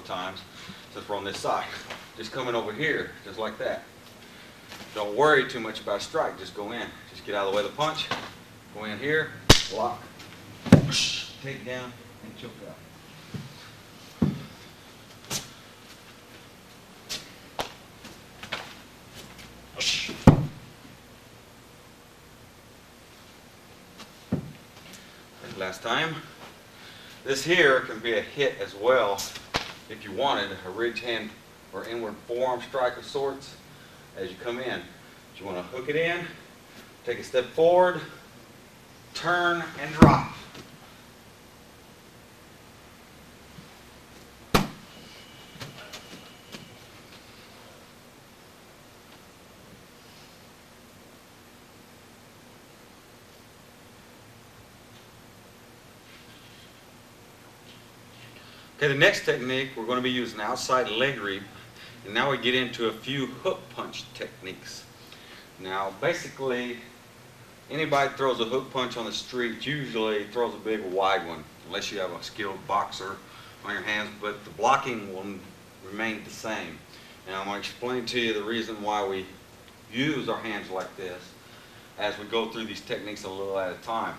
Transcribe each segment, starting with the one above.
of times since we're on this side. Just come in over here, just like that. Don't worry too much about a strike, just go in. Just get out of the way of the punch. Go in here, lock, take down, and choke out. Last time. This here can be a hit as well if you wanted a ridge hand or inward forearm strike of sorts as you come in. But you want to hook it in, take a step forward, turn and drop. Okay, the next technique, we're going to be using outside leg reap, and now we get into a few hook punch techniques. Now, basically, anybody that throws a hook punch on the street usually throws a big wide one, unless you have a skilled boxer on your hands, but the blocking will remain the same. And I'm going to explain to you the reason why we use our hands like this as we go through these techniques a little at a time.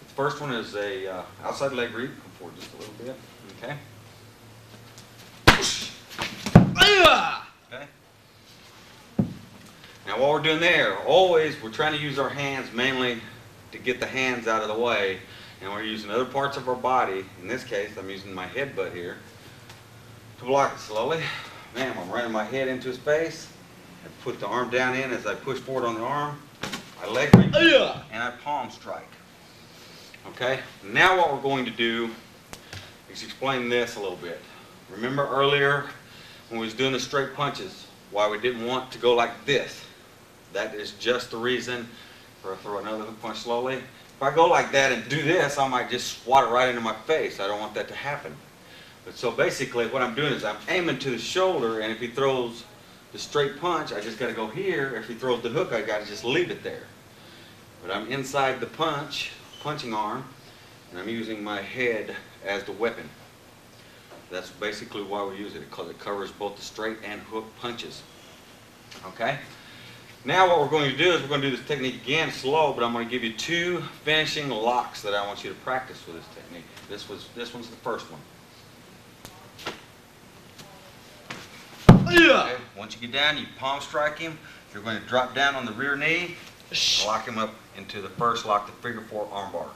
The first one is a outside leg reap. Come forward just a little bit, okay? Okay. Now what we're doing there, always we're trying to use our hands mainly to get the hands out of the way, and we're using other parts of our body. In this case, I'm using my headbutt here to block it slowly. Bam, I'm running my head into his face. I put the arm down in as I push forward on the arm. I leg reap and I palm strike. Okay, now what we're going to do is explain this a little bit. Remember earlier when we was doing the straight punches, why we didn't want to go like this? That is just the reason for throw another hook punch slowly. If I go like that and do this, I might just swat it right into my face. I don't want that to happen. But so basically what I'm doing is I'm aiming to the shoulder, and if he throws the straight punch, I just got to go here. If he throws the hook, I got to just leave it there. But I'm inside the punching arm, and I'm using my head as the weapon. That's basically why we use it, because it covers both the straight and hook punches. Okay? Now what we're going to do is we're going to do this technique again slow, but I'm going to give you two finishing locks that I want you to practice with this technique. This one's the first one. Okay? Once you get down, you palm strike him. You're going to drop down on the rear knee, lock him up into the first lock, the figure four arm bar.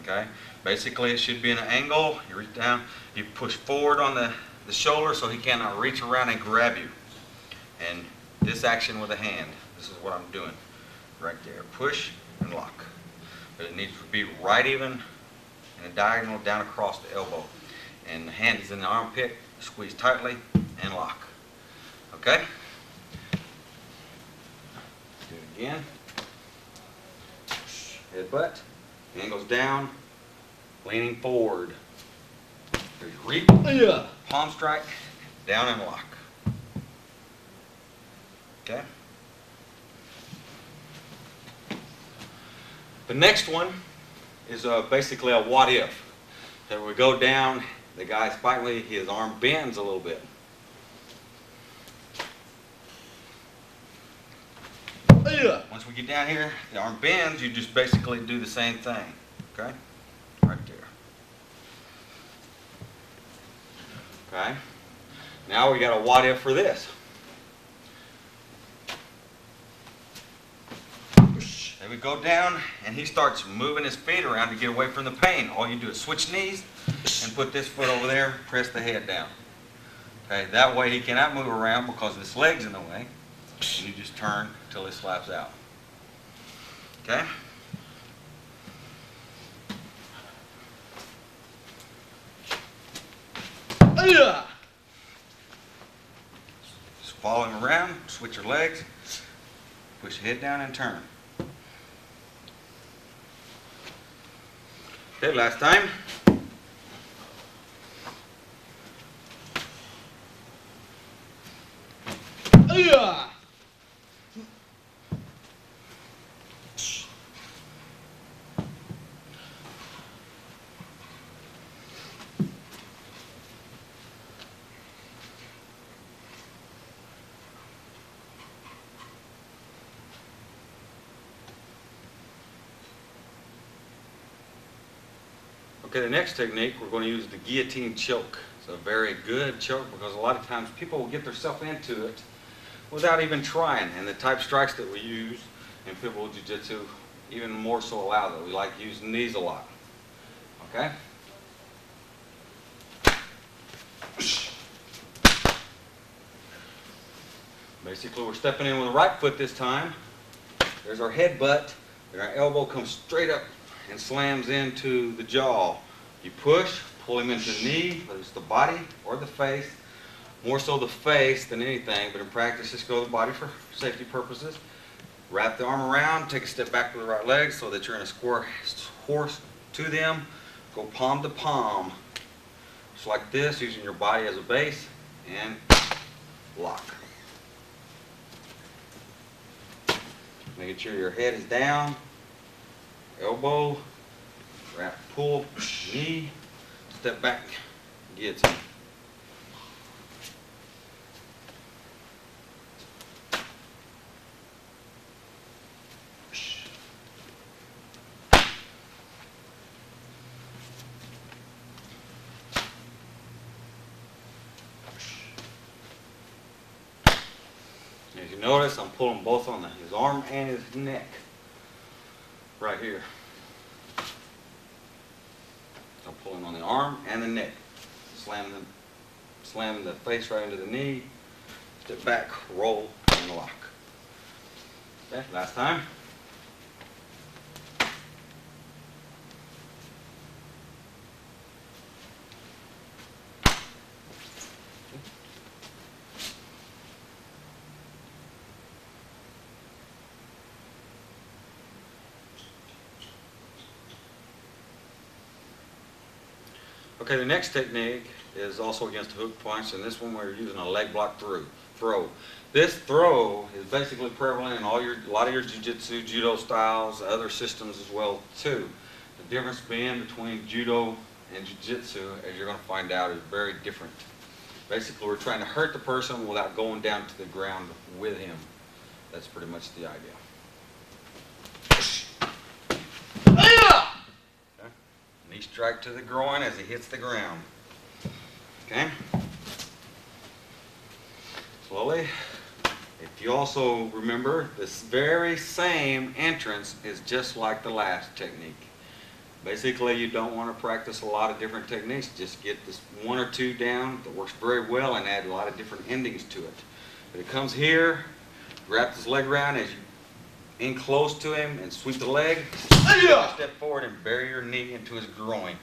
Okay? Basically, it should be in an angle. You reach down, you push forward on the shoulder so he cannot reach around and grab you. And this action with a hand, this is what I'm doing right there. Push and lock. But it needs to be right even in a diagonal down across the elbow. And the hand is in the armpit, squeeze tightly and lock. Okay? Do it again. Headbutt. Hand goes down, leaning forward. Reap, palm strike, down and lock. Okay? The next one is basically a what if. So we go down, the guy's fighting me, his arm bends a little bit. Once we get down here, the arm bends, you just basically do the same thing. Okay? Right there. Okay? Now we got a what if for this. Then we go down and he starts moving his feet around to get away from the pain. All you do is switch knees and put this foot over there, press the head down. Okay? That way he cannot move around because this leg's in the way. And you just turn until it slaps out. Okay? Just follow him around, switch your legs, push your head down and turn. Okay, last time. Okay, the next technique, we're going to use the guillotine choke. It's a very good choke because a lot of times people will get themselves into it without even trying. And the type strikes that we use in Pitbull Jiu-Jitsu even more so allow that. We like using these a lot. Okay? Basically, we're stepping in with the right foot this time. There's our headbutt, and our elbow comes straight up and slams into the jaw. You push, pull him into the knee, whether it's the body or the face. More so the face than anything, but in practice, just go to the body for safety purposes. Wrap the arm around, take a step back with the right leg so that you're in a square horse to them. Go palm to palm, just like this, using your body as a base, and lock. Making sure your head is down, elbow, wrap, pull, knee, step back, guillotine. As you notice, I'm pulling both on his arm and his neck. Right here. I'm pulling on the arm and the neck. Slam the face right into the knee. Step back, roll, and lock. Okay, last time. Okay, the next technique is also against the hook punch, and this one we're using a leg block throw. This throw is basically prevalent in a lot of your jiu-jitsu, judo styles, other systems as well too. The difference being between judo and jiu-jitsu, as you're going to find out, is very different. Basically, we're trying to hurt the person without going down to the ground with him. That's pretty much the idea. Knee strike to the groin as he hits the ground. Okay? Slowly. If you also remember, this very same entrance is just like the last technique. Basically, you don't want to practice a lot of different techniques. Just get this one or two down that works very well and add a lot of different endings to it. But it comes here, wrap his leg around as you in close to him and sweep the leg. Step forward and bury your knee into his groin.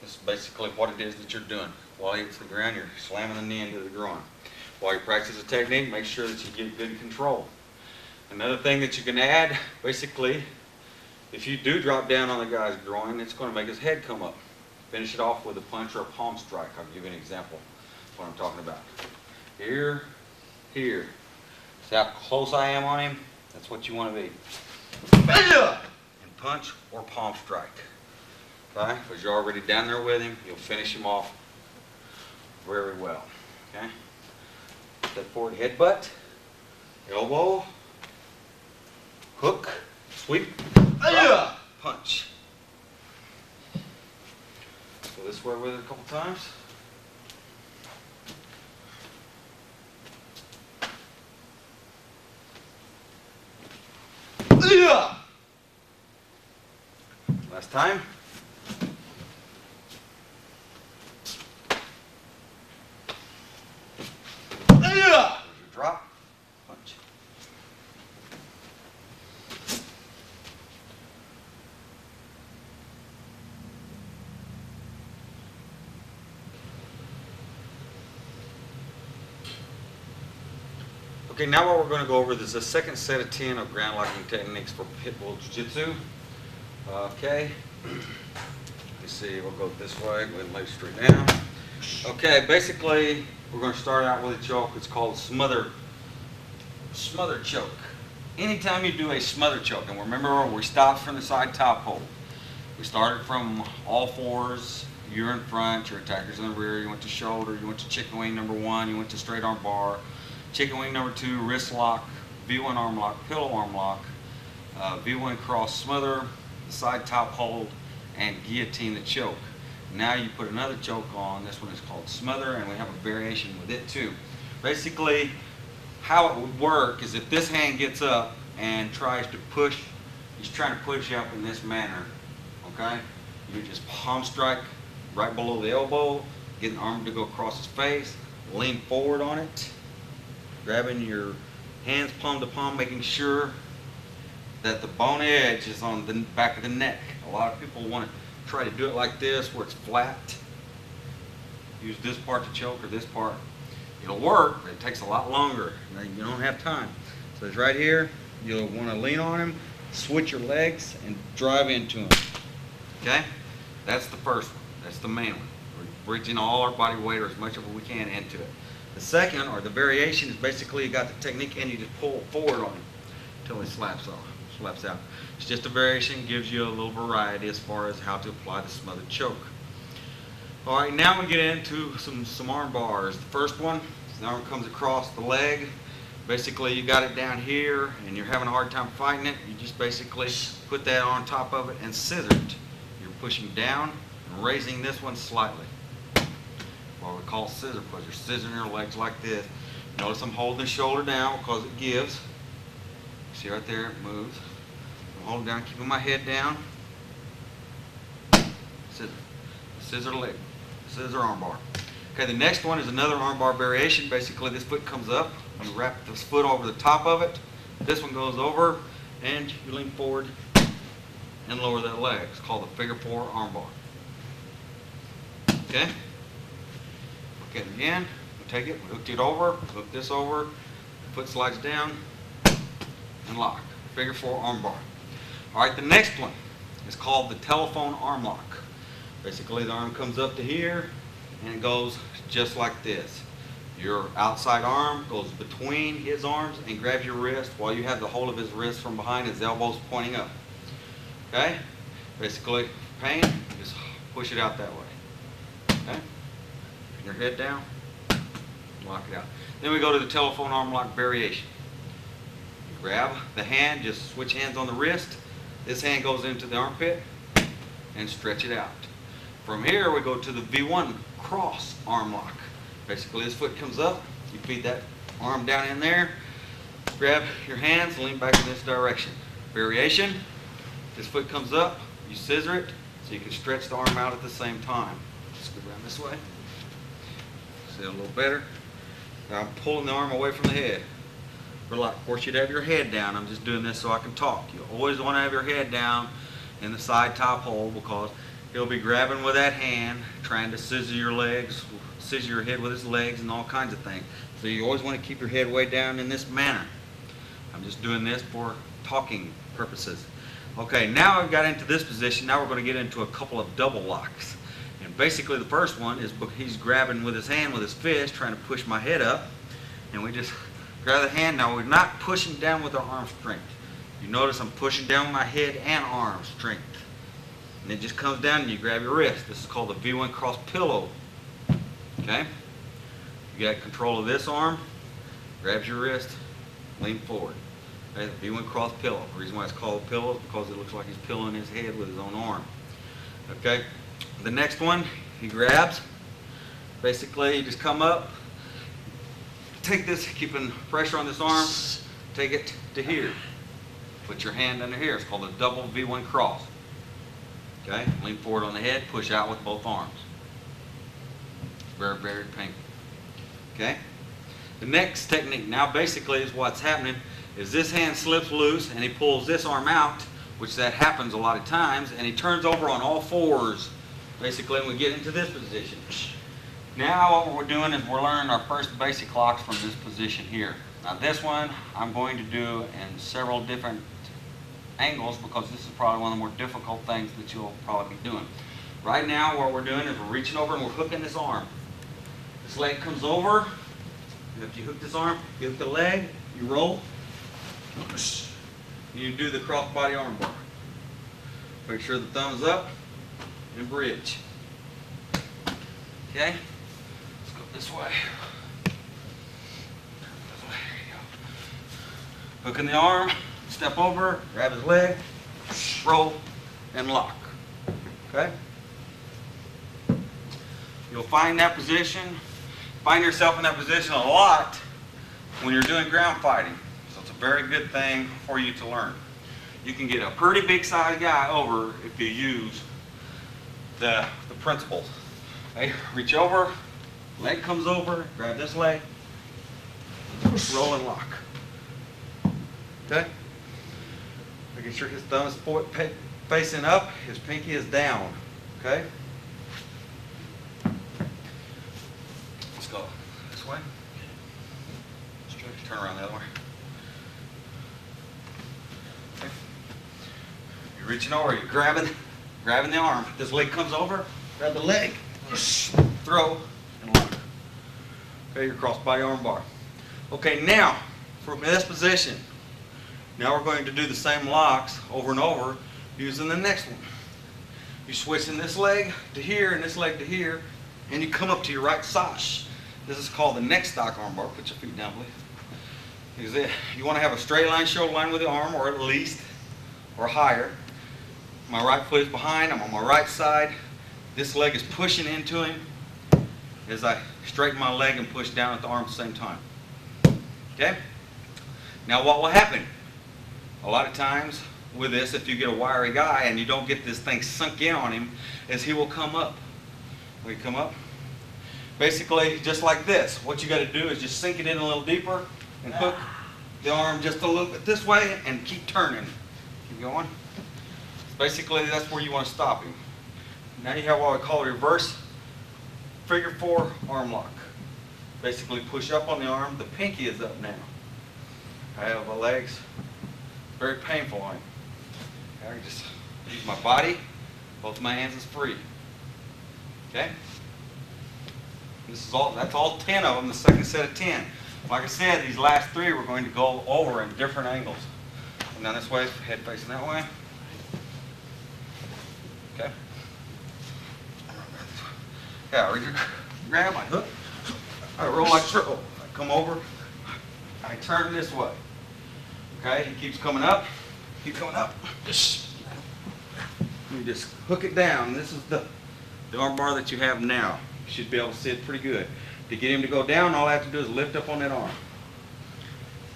This is basically what it is that you're doing. While he hits the ground, you're slamming the knee into the groin. While you practice the technique, make sure that you get good control. Another thing that you can add, basically, if you do drop down on the guy's groin, it's going to make his head come up. Finish it off with a punch or a palm strike. I'll give you an example of what I'm talking about. Here, here. See how close I am on him? That's what you want to be. And punch or palm strike. Okay? Because you're already down there with him, you'll finish him off very well. Okay? Step forward, headbutt, elbow, hook, sweep, drop, punch. Go this way with it a couple times. Last time. There's your drop, punch. Okay, now what we're going to go over is the second set of 10 of ground locking techniques for Pitbull Jiu-Jitsu. Okay, let's see, we'll go this way, go ahead and lay straight down. Okay, basically, we're going to start out with a choke. It's called smother choke. Anytime you do a smother choke, and remember, we stopped from the side top hold. We started from all fours, you're in front, your attacker's in the rear, you went to shoulder, you went to chicken wing number 1, you went to straight arm bar, chicken wing number 2, wrist lock, V1 arm lock, pillow arm lock, V1 cross smother, side top hold, and guillotine the choke. Now you put another choke on. This one is called smother, and we have a variation with it too. Basically, how it would work is if this hand gets up and tries to push, he's trying to push up in this manner, okay? You just palm strike right below the elbow, get an arm to go across his face, lean forward on it, grabbing your hands palm to palm, making sure that the bone edge is on the back of the neck. A lot of people want to try to do it like this where it's flat. Use this part to choke or this part. It'll work, but it takes a lot longer. You don't have time. So it's right here. You'll want to lean on him, switch your legs, and drive into him. Okay? That's the first one. That's the main one. We're bridging all our body weight or as much of it we can into it. The second, or the variation, is basically you got the technique and you just pull forward on him until he slaps out. It's just a variation, gives you a little variety as far as how to apply the smothered choke. All right, now we get into some arm bars. The first one, the arm comes across the leg. Basically, you got it down here and you're having a hard time fighting it. You just basically put that on top of it and scissor it. You're pushing down and raising this one slightly. What we call scissor push. You're scissoring your legs like this. Notice I'm holding the shoulder down because it gives. See right there, it moves. I'm holding down, keeping my head down. Scissor leg, scissor arm bar. Okay, the next one is another arm bar variation. Basically, this foot comes up. You wrap this foot over the top of it. This one goes over, and you lean forward and lower that leg. It's called the figure 4 arm bar. Okay? Okay, again, we take it, we hook it over, hook this over, foot slides down, and lock. Figure 4 arm bar. All right, the next one is called the telephone arm lock. Basically, the arm comes up to here, and it goes just like this. Your outside arm goes between his arms and grabs your wrist while you have the hold of his wrist from behind, his elbows pointing up. Okay? Basically, pain, just push it out that way. Okay? Put your head down, lock it out. Then we go to the telephone arm lock variation. You grab the hand, just switch hands on the wrist. This hand goes into the armpit and stretch it out. From here, we go to the V1 cross arm lock. Basically, this foot comes up, you feed that arm down in there, grab your hands, lean back in this direction. Variation, this foot comes up, you scissor it, so you can stretch the arm out at the same time. Just go around this way. See it a little better? Now I'm pulling the arm away from the head. Relax. Of course, you'd have your head down. I'm just doing this so I can talk. You always want to have your head down in the side top hold because he'll be grabbing with that hand, trying to scissor your legs, scissor your head with his legs and all kinds of things. So you always want to keep your head way down in this manner. I'm just doing this for talking purposes. Okay, now I've got into this position. Now we're going to get into a couple of double locks. And basically the first one is he's grabbing with his hand with his fist, trying to push my head up. And we just grab the hand. Now we're not pushing down with our arm strength. You notice I'm pushing down with my head and arm strength. And it just comes down and you grab your wrist. This is called the V1 cross pillow. Okay? You got control of this arm, grabs your wrist, lean forward. Okay? The V1 cross pillow. The reason why it's called pillow is because it looks like he's pillowing his head with his own arm. Okay? The next one, he grabs. Basically, you just come up, take this, keeping pressure on this arm, take it to here. Put your hand under here. It's called a double V1 cross. Okay? Lean forward on the head, push out with both arms. Very, very painful. Okay? The next technique now basically is what's happening is this hand slips loose and he pulls this arm out, which that happens a lot of times, and he turns over on all fours basically when we get into this position. Now what we're doing is we're learning our first basic locks from this position here. Now this one I'm going to do in several different angles because this is probably one of the more difficult things that you'll probably be doing. Right now what we're doing is we're reaching over and we're hooking this arm. This leg comes over. After you hook this arm, you hook the leg, you roll. You do the cross body arm bar. Make sure the thumb's up and bridge. Okay? Let's go this way. There you go. Hooking the arm, step over, grab his leg, roll, and lock. Okay? You'll find yourself in that position a lot when you're doing ground fighting. So it's a very good thing for you to learn. You can get a pretty big sized guy over if you use the principles. Okay? Reach over, leg comes over, grab this leg, roll and lock. Okay? Making sure his thumb is facing up, his pinky is down. Okay? Let's go this way. Turn around the other way. Okay. You're reaching over, you're grabbing the arm. This leg comes over, grab the leg, throw, and lock. Okay, your crossbody arm bar. Okay, now, from this position, now we're going to do the same locks over and over using the next one. You're switching this leg to here and this leg to here, and you come up to your right side. This is called the neck stock arm bar. Put your feet down, please. You want to have a straight line shoulder line with the arm, or at least, or higher. My right foot is behind, I'm on my right side. This leg is pushing into him as I straighten my leg and push down at the arm at the same time. Okay? Now what will happen? A lot of times with this, if you get a wiry guy and you don't get this thing sunk in on him, is he will come up. Will he come up? Basically, just like this. What you got to do is just sink it in a little deeper and hook the arm just a little bit this way and keep turning. Keep going. Basically, that's where you want to stop him. Now you have what we call a reverse figure 4 arm lock. Basically, push up on the arm. The pinky is up now. I have my legs. Very painful on him. I can just use my body. Both my hands is free. Okay? That's all 10 of them, the second set of 10. Like I said, these last 3 we're going to go over in different angles. Come down this way, head facing that way. Okay? Yeah, grab, I hook, I roll like so. I come over, I turn this way. Okay, he keeps coming up, keep coming up. You just hook it down. This is the arm bar that you have now. You should be able to see it pretty good. To get him to go down, all I have to do is lift up on that arm.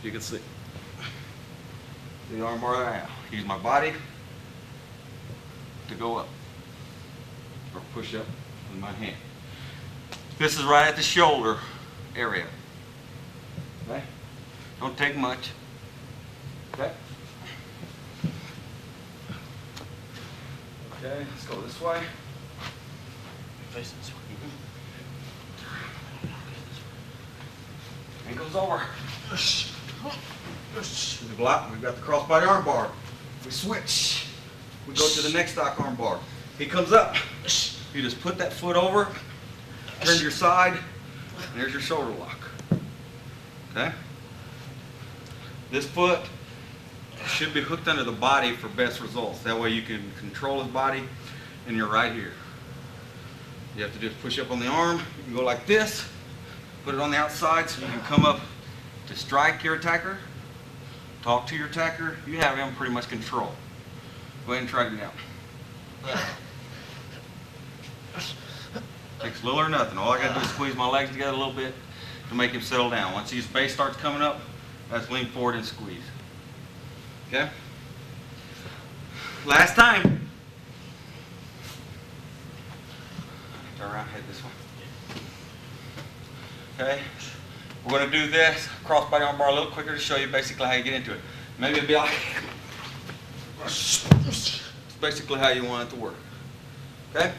You can see the arm bar that I have. Use my body to go up or push up with my hand. This is right at the shoulder area. Okay? Don't take much. Okay? Okay, let's go this way. Face this way. Ankles over. To the block, we've got the crossbody arm bar. We switch. We go to the neck stock arm bar. He comes up. You just put that foot over, turn to your side, and there's your shoulder lock. Okay? This foot should be hooked under the body for best results. That way you can control his body, and you're right here. You have to just push up on the arm. You can go like this. Put it on the outside so you can come up to strike your attacker, talk to your attacker. You have him pretty much control. Go ahead and try it now. Takes little or nothing. All I got to do is squeeze my legs together a little bit to make him settle down. Once his base starts coming up, let's lean forward and squeeze. Okay? Last time. Turn around, head this way. Okay, we're going to do this crossbody arm bar a little quicker to show you basically how you get into it. Maybe it'd be like, it's basically how you want it to work. Okay,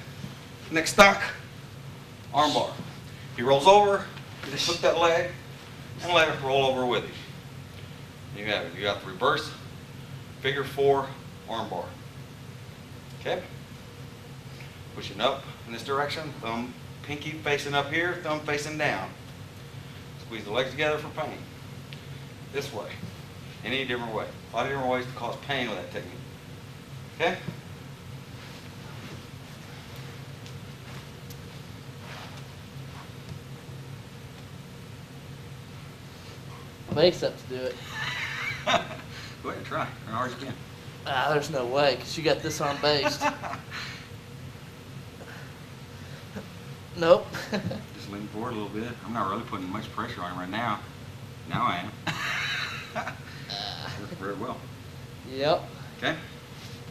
next stock, arm bar. He rolls over, you just hook that leg and let it roll over with him. You have it. You got the reverse figure 4 arm bar. Okay, pushing up in this direction, thumb, pinky facing up here, thumb facing down. Squeeze the legs together for pain. This way. Any different way. A lot of different ways to cause pain with that technique. Okay? Base up to do it. Go ahead and try. As hard as you can. There's no way, because you got this arm based. Nope. Just lean forward a little bit. I'm not really putting much pressure on him right now. Now I am. Worked very well. Yep. Okay.